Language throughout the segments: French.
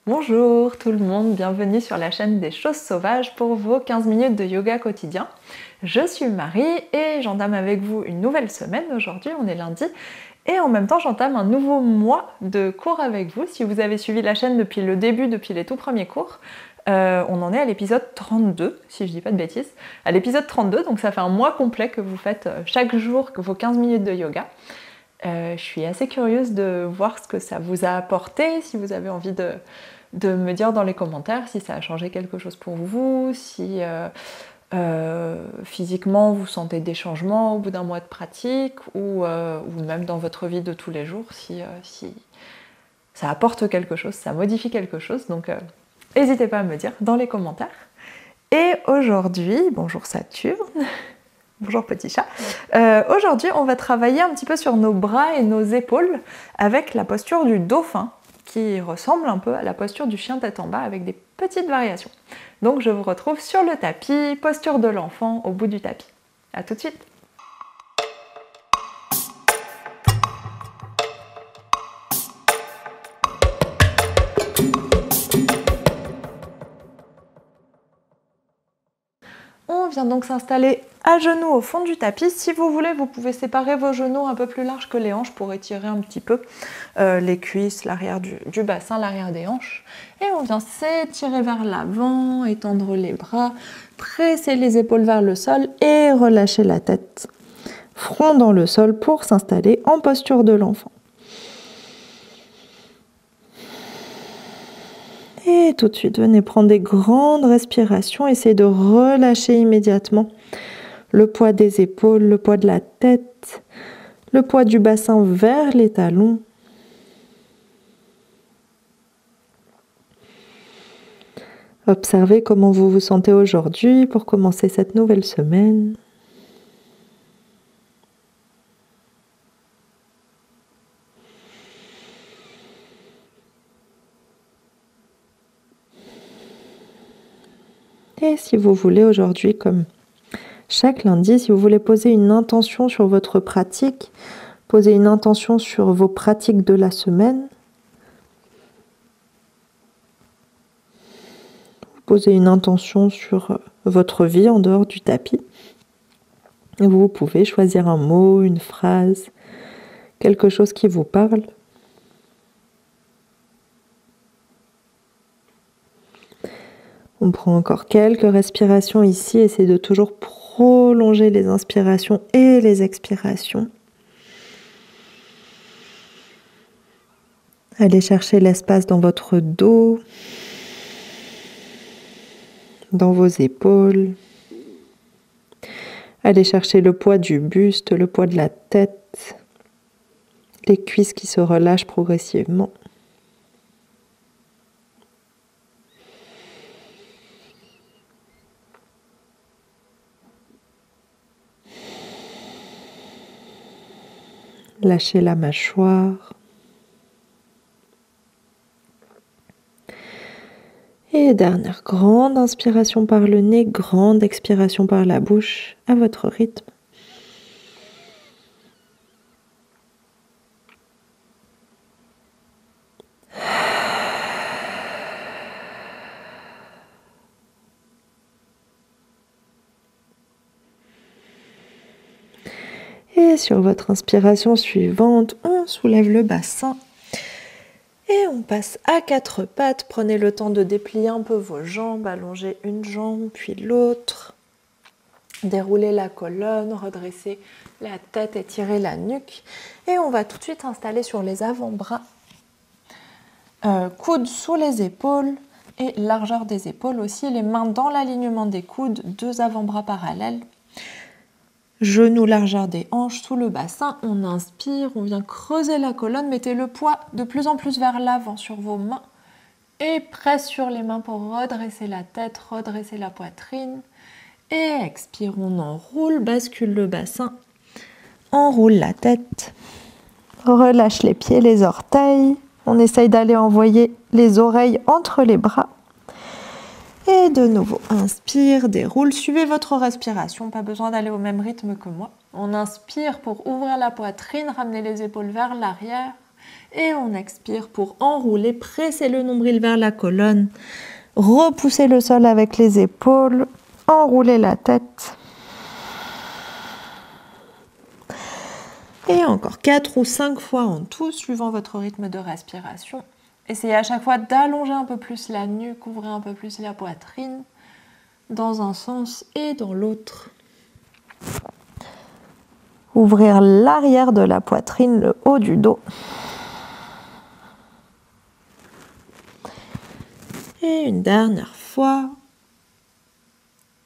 Bonjour tout le monde, bienvenue sur la chaîne des choses sauvages pour vos 15 minutes de yoga quotidien. Je suis Marie et j'entame avec vous une nouvelle semaine. Aujourd'hui, on est lundi et en même temps, j'entame un nouveau mois de cours avec vous. Si vous avez suivi la chaîne depuis le début, depuis les tout premiers cours, on en est à l'épisode 32, si je dis pas de bêtises. À l'épisode 32, donc ça fait un mois complet que vous faites chaque jour vos 15 minutes de yoga. Je suis assez curieuse de voir ce que ça vous a apporté, si vous avez envie de me dire dans les commentaires si ça a changé quelque chose pour vous, si physiquement vous sentez des changements au bout d'un mois de pratique ou même dans votre vie de tous les jours, si ça apporte quelque chose, ça modifie quelque chose. Donc n'hésitez pas à me dire dans les commentaires. Et aujourd'hui, bonjour Saturne. Bonjour petit chat. Aujourd'hui, on va travailler un petit peu sur nos bras et nos épaules avec la posture du dauphin qui ressemble un peu à la posture du chien tête en bas avec des petites variations. Donc je vous retrouve sur le tapis, posture de l'enfant au bout du tapis. A tout de suite. On vient donc s'installer à genoux au fond du tapis. Si vous voulez, vous pouvez séparer vos genoux un peu plus larges que les hanches pour étirer un petit peu les cuisses, l'arrière du bassin, l'arrière des hanches. Et on vient s'étirer vers l'avant, étendre les bras, presser les épaules vers le sol et relâcher la tête. Front dans le sol pour s'installer en posture de l'enfant. Et tout de suite, venez prendre des grandes respirations. Essayez de relâcher immédiatement le poids des épaules, le poids de la tête, le poids du bassin vers les talons. Observez comment vous vous sentez aujourd'hui pour commencer cette nouvelle semaine. Et si vous voulez aujourd'hui, comme chaque lundi, si vous voulez poser une intention sur votre pratique, poser une intention sur vos pratiques de la semaine, posez une intention sur votre vie en dehors du tapis. Vous pouvez choisir un mot, une phrase, quelque chose qui vous parle. On prend encore quelques respirations ici. Essayez de toujours prolonger les inspirations et les expirations. Allez chercher l'espace dans votre dos, dans vos épaules. Allez chercher le poids du buste, le poids de la tête, les cuisses qui se relâchent progressivement. Lâchez la mâchoire. Et dernière grande inspiration par le nez, grande expiration par la bouche, à votre rythme. Et sur votre inspiration suivante, on soulève le bassin. Et on passe à quatre pattes. Prenez le temps de déplier un peu vos jambes, allongez une jambe puis l'autre. Déroulez la colonne, redressez la tête, étirez la nuque. Et on va tout de suite installer sur les avant-bras. Coudes sous les épaules et largeur des épaules aussi. Les mains dans l'alignement des coudes, deux avant-bras parallèles. Genoux, largeur des hanches, sous le bassin, on inspire, on vient creuser la colonne, mettez le poids de plus en plus vers l'avant sur vos mains et presse sur les mains pour redresser la tête, redresser la poitrine. Et expire, on enroule, bascule le bassin, enroule la tête, relâche les pieds, les orteils, on essaye d'aller envoyer les oreilles entre les bras. Et de nouveau, inspire, déroule, suivez votre respiration, pas besoin d'aller au même rythme que moi. On inspire pour ouvrir la poitrine, ramener les épaules vers l'arrière Et on expire pour enrouler, presser le nombril vers la colonne, repousser le sol avec les épaules, enrouler la tête. Et encore 4 ou 5 fois en tout, suivant votre rythme de respiration. Essayez à chaque fois d'allonger un peu plus la nuque, ouvrir un peu plus la poitrine, dans un sens et dans l'autre. Ouvrir l'arrière de la poitrine, le haut du dos. Et une dernière fois.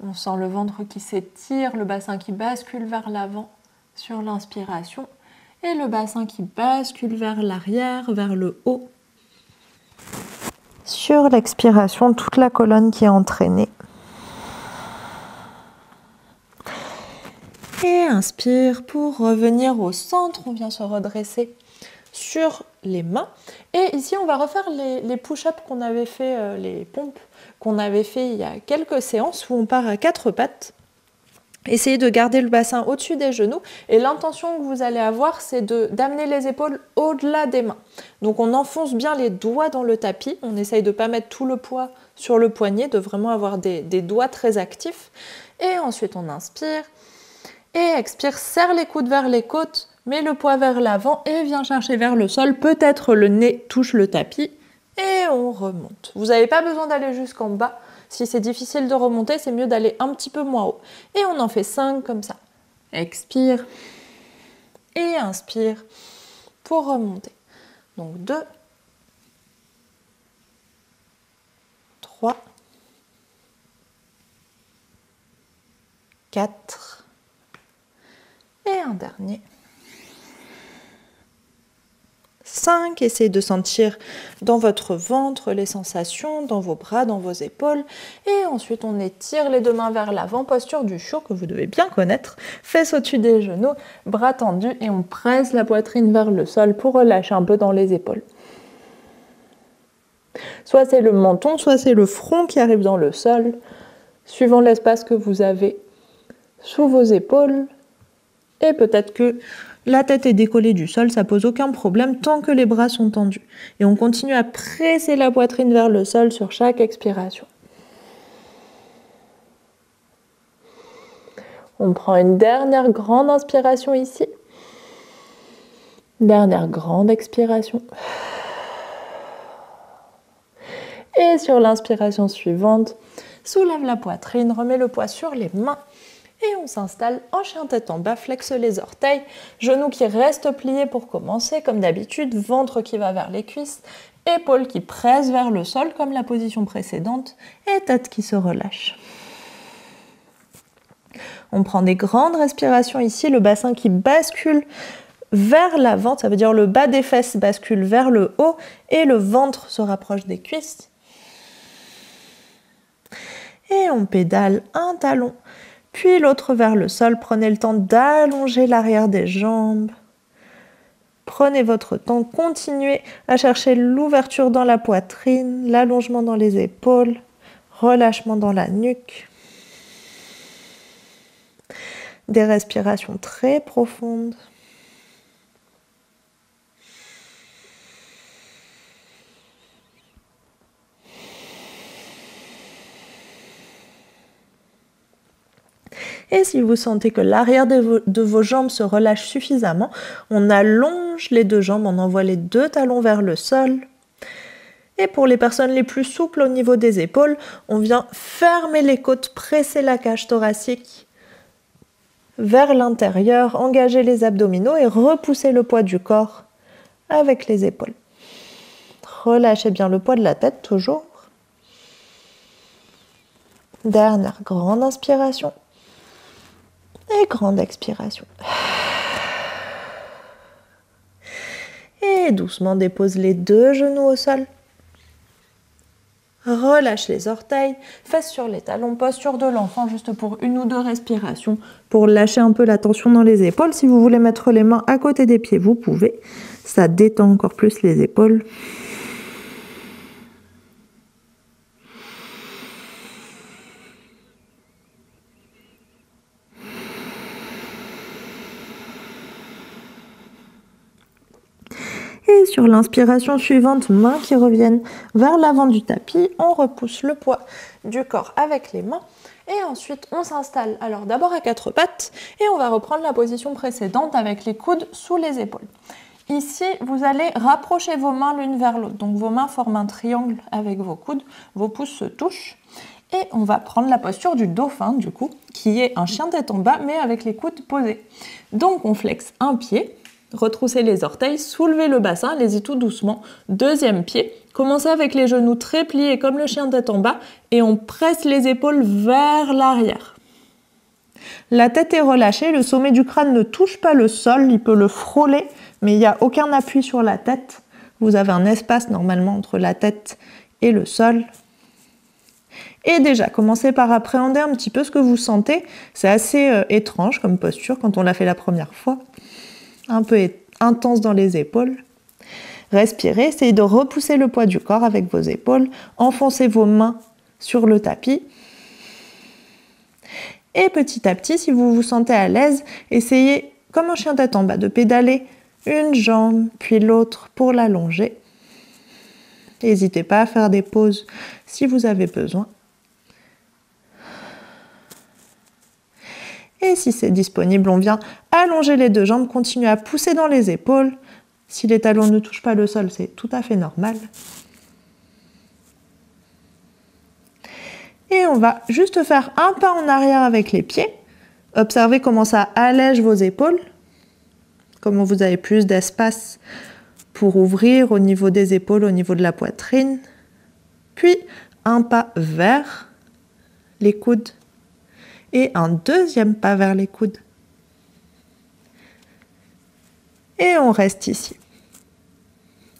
On sent le ventre qui s'étire, le bassin qui bascule vers l'avant sur l'inspiration et le bassin qui bascule vers l'arrière, vers le haut. Sur l'expiration, toute la colonne qui est entraînée. Et inspire pour revenir au centre. On vient se redresser sur les mains. Et ici, on va refaire les push-ups qu'on avait fait, les pompes qu'on avait fait il y a quelques séances où on part à 4 pattes. Essayez de garder le bassin au-dessus des genoux. Et l'intention que vous allez avoir, c'est d'amener les épaules au-delà des mains. Donc on enfonce bien les doigts dans le tapis. On essaye de ne pas mettre tout le poids sur le poignet, de vraiment avoir des doigts très actifs. Et ensuite, on inspire. Et expire, serre les coudes vers les côtes, mets le poids vers l'avant et viens chercher vers le sol. Peut-être le nez touche le tapis et on remonte. Vous n'avez pas besoin d'aller jusqu'en bas. Si c'est difficile de remonter, c'est mieux d'aller un petit peu moins haut. Et on en fait 5 comme ça. Expire et inspire pour remonter. Donc 2, 3, 4, et un dernier. 5, essayez de sentir dans votre ventre les sensations, dans vos bras, dans vos épaules. Et ensuite, on étire les 2 mains vers l'avant, posture du chiot que vous devez bien connaître. Fesses au-dessus des genoux, bras tendus et on presse la poitrine vers le sol pour relâcher un peu dans les épaules. Soit c'est le menton, soit c'est le front qui arrive dans le sol, suivant l'espace que vous avez sous vos épaules. Et peut-être que la tête est décollée du sol, ça pose aucun problème tant que les bras sont tendus. Et on continue à presser la poitrine vers le sol sur chaque expiration. On prend une dernière grande inspiration ici. Dernière grande expiration. Et sur l'inspiration suivante, soulève la poitrine, remets le poids sur les mains. Et on s'installe en chien tête en bas, flexe les orteils, genoux qui restent pliés pour commencer, comme d'habitude, ventre qui va vers les cuisses, épaules qui pressent vers le sol, comme la position précédente, et tête qui se relâche. On prend des grandes respirations ici, le bassin qui bascule vers l'avant, ça veut dire le bas des fesses bascule vers le haut, et le ventre se rapproche des cuisses. Et on pédale un talon, puis l'autre vers le sol. Prenez le temps d'allonger l'arrière des jambes. Prenez votre temps, continuez à chercher l'ouverture dans la poitrine, l'allongement dans les épaules, relâchement dans la nuque. Des respirations très profondes. Et si vous sentez que l'arrière de vos jambes se relâche suffisamment, on allonge les 2 jambes, on envoie les 2 talons vers le sol. Et pour les personnes les plus souples au niveau des épaules, on vient fermer les côtes, presser la cage thoracique vers l'intérieur, engager les abdominaux et repousser le poids du corps avec les épaules. Relâchez bien le poids de la tête, toujours. Dernière grande inspiration. Et grande expiration. Et doucement dépose les 2 genoux au sol. Relâche les orteils, fesses sur les talons, posture de l'enfant juste pour 1 ou 2 respirations pour lâcher un peu la tension dans les épaules. Si vous voulez mettre les mains à côté des pieds, vous pouvez. Ça détend encore plus les épaules. Et sur l'inspiration suivante, mains qui reviennent vers l'avant du tapis, on repousse le poids du corps avec les mains. Et ensuite, on s'installe alors d'abord à quatre pattes et on va reprendre la position précédente avec les coudes sous les épaules. Ici, vous allez rapprocher vos mains l'une vers l'autre. Donc vos mains forment un triangle avec vos coudes, vos pouces se touchent. Et on va prendre la posture du dauphin, du coup, qui est un chien tête en bas, mais avec les coudes posés. Donc on flexe un pied, retroussez les orteils, soulevez le bassin, allez-y tout doucement. Deuxième pied, commencez avec les genoux très pliés comme le chien tête en bas, et on presse les épaules vers l'arrière. La tête est relâchée, le sommet du crâne ne touche pas le sol, il peut le frôler, mais il n'y a aucun appui sur la tête. Vous avez un espace normalement entre la tête et le sol. Et déjà, commencez par appréhender un petit peu ce que vous sentez. C'est assez étrange comme posture quand on l'a fait la première fois. Un peu intense dans les épaules. Respirez, essayez de repousser le poids du corps avec vos épaules. Enfoncez vos mains sur le tapis. Et petit à petit, si vous vous sentez à l'aise, essayez, comme un chien tête en bas, de pédaler une jambe, puis l'autre pour l'allonger. N'hésitez pas à faire des pauses si vous avez besoin. Et si c'est disponible, on vient allonger les deux jambes, continuer à pousser dans les épaules. Si les talons ne touchent pas le sol, c'est tout à fait normal. Et on va juste faire un pas en arrière avec les pieds. Observez comment ça allège vos épaules, comment vous avez plus d'espace pour ouvrir au niveau des épaules, au niveau de la poitrine. Puis un pas vers les coudes. Et un deuxième pas vers les coudes. Et on reste ici.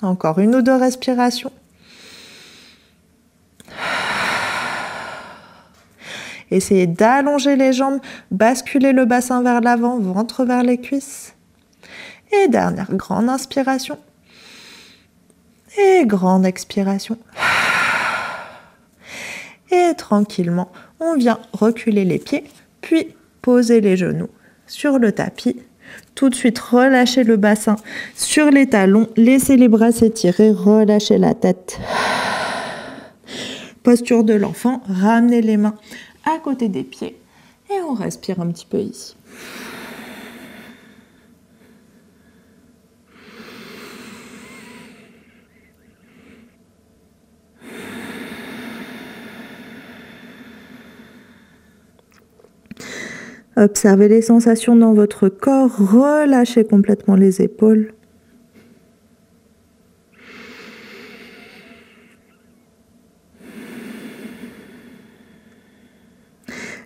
Encore une ou deux respirations. Essayez d'allonger les jambes, basculer le bassin vers l'avant, ventre vers les cuisses. Et dernière grande inspiration. Et grande expiration. Et tranquillement, on vient reculer les pieds, puis poser les genoux sur le tapis. Tout de suite, relâchez le bassin sur les talons, laissez les bras s'étirer, relâchez la tête. Posture de l'enfant, ramenez les mains à côté des pieds et on respire un petit peu ici. Observez les sensations dans votre corps, relâchez complètement les épaules.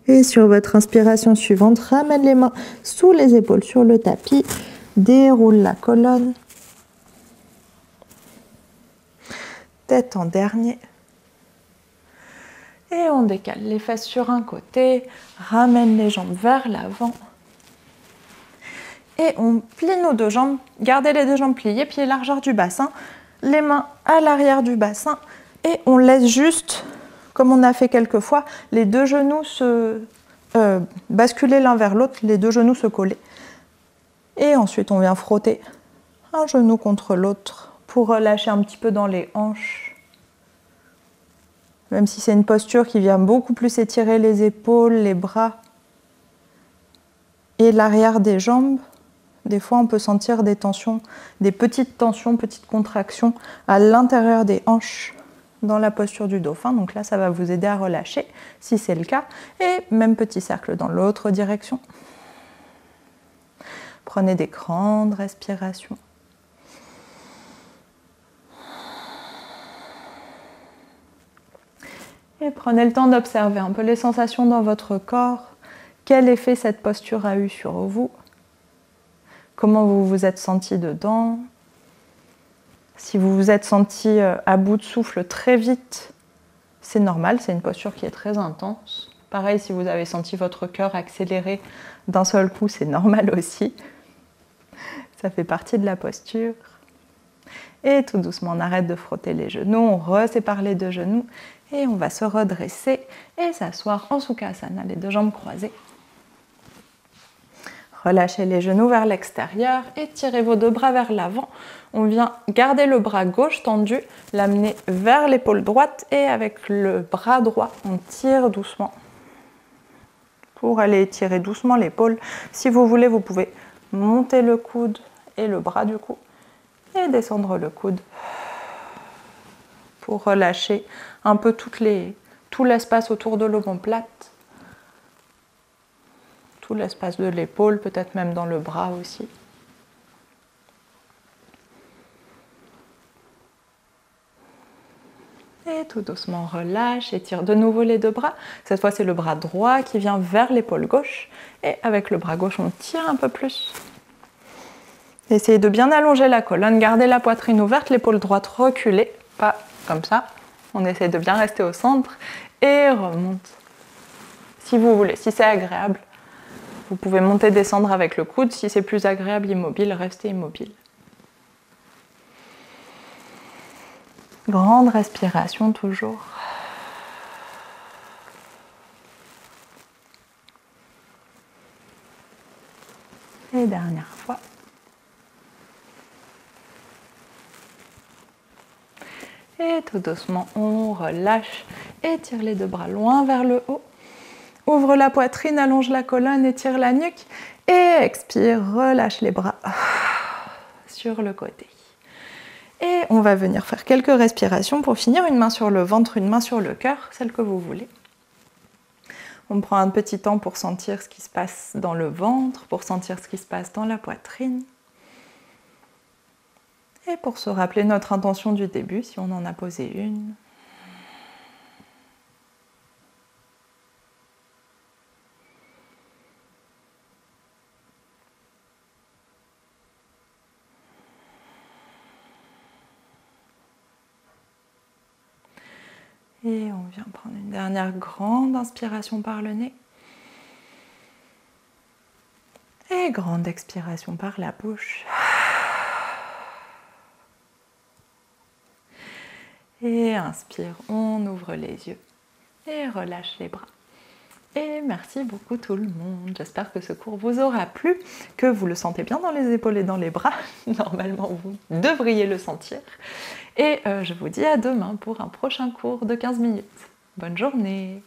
Et sur votre inspiration suivante, ramène les mains sous les épaules sur le tapis, déroule la colonne. Tête en dernier. Et on décale les fesses sur un côté, ramène les jambes vers l'avant. Et on plie nos deux jambes, gardez les deux jambes pliées, pieds largeur du bassin, les mains à l'arrière du bassin. Et on laisse juste, comme on a fait quelques fois, les deux genoux se basculer l'un vers l'autre, les deux genoux se coller. Et ensuite on vient frotter un genou contre l'autre pour relâcher un petit peu dans les hanches. Même si c'est une posture qui vient beaucoup plus étirer les épaules, les bras et l'arrière des jambes, des fois on peut sentir des tensions, des petites tensions, petites contractions à l'intérieur des hanches dans la posture du dauphin. Donc là, ça va vous aider à relâcher si c'est le cas. Et même petit cercle dans l'autre direction. Prenez des grandes respirations. Et prenez le temps d'observer un peu les sensations dans votre corps. Quel effet cette posture a eu sur vous? Comment vous vous êtes senti dedans? Si vous vous êtes senti à bout de souffle très vite, c'est normal, c'est une posture qui est très intense. Pareil, si vous avez senti votre cœur accélérer d'un seul coup, c'est normal aussi. Ça fait partie de la posture. Et tout doucement, on arrête de frotter les genoux, on resépare les deux genoux et on va se redresser et s'asseoir en Sukhasana, les deux jambes croisées. Relâchez les genoux vers l'extérieur, étirez vos deux bras vers l'avant. On vient garder le bras gauche tendu, l'amener vers l'épaule droite et avec le bras droit, on tire doucement pour aller étirer doucement l'épaule. Si vous voulez, vous pouvez monter le coude et le bras du cou et descendre le coude pour relâcher un peu tout l'espace autour de l'omoplate, tout l'espace de l'épaule, peut-être même dans le bras aussi. Et tout doucement relâche, étire de nouveau les deux bras. Cette fois c'est le bras droit qui vient vers l'épaule gauche et avec le bras gauche on tire un peu plus. Essayez de bien allonger la colonne, gardez la poitrine ouverte, l'épaule droite reculée, pas comme ça. On essaie de bien rester au centre et remonte. Si vous voulez, si c'est agréable, vous pouvez monter, descendre avec le coude. Si c'est plus agréable, immobile, restez immobile. Grande respiration toujours. Et dernière fois. Et tout doucement, on relâche. Étire les deux bras loin vers le haut. Ouvre la poitrine, allonge la colonne, étire la nuque. Et expire, relâche les bras sur le côté. Et on va venir faire quelques respirations pour finir. Une main sur le ventre, une main sur le cœur, celle que vous voulez. On prend un petit temps pour sentir ce qui se passe dans le ventre, pour sentir ce qui se passe dans la poitrine. Et pour se rappeler notre intention du début, si on en a posé une. Et on vient prendre une dernière grande inspiration par le nez. Et grande expiration par la bouche. Et inspire, on ouvre les yeux et relâche les bras. Et merci beaucoup tout le monde. J'espère que ce cours vous aura plu, que vous le sentez bien dans les épaules et dans les bras. Normalement, vous devriez le sentir. Et je vous dis à demain pour un prochain cours de 15 minutes. Bonne journée!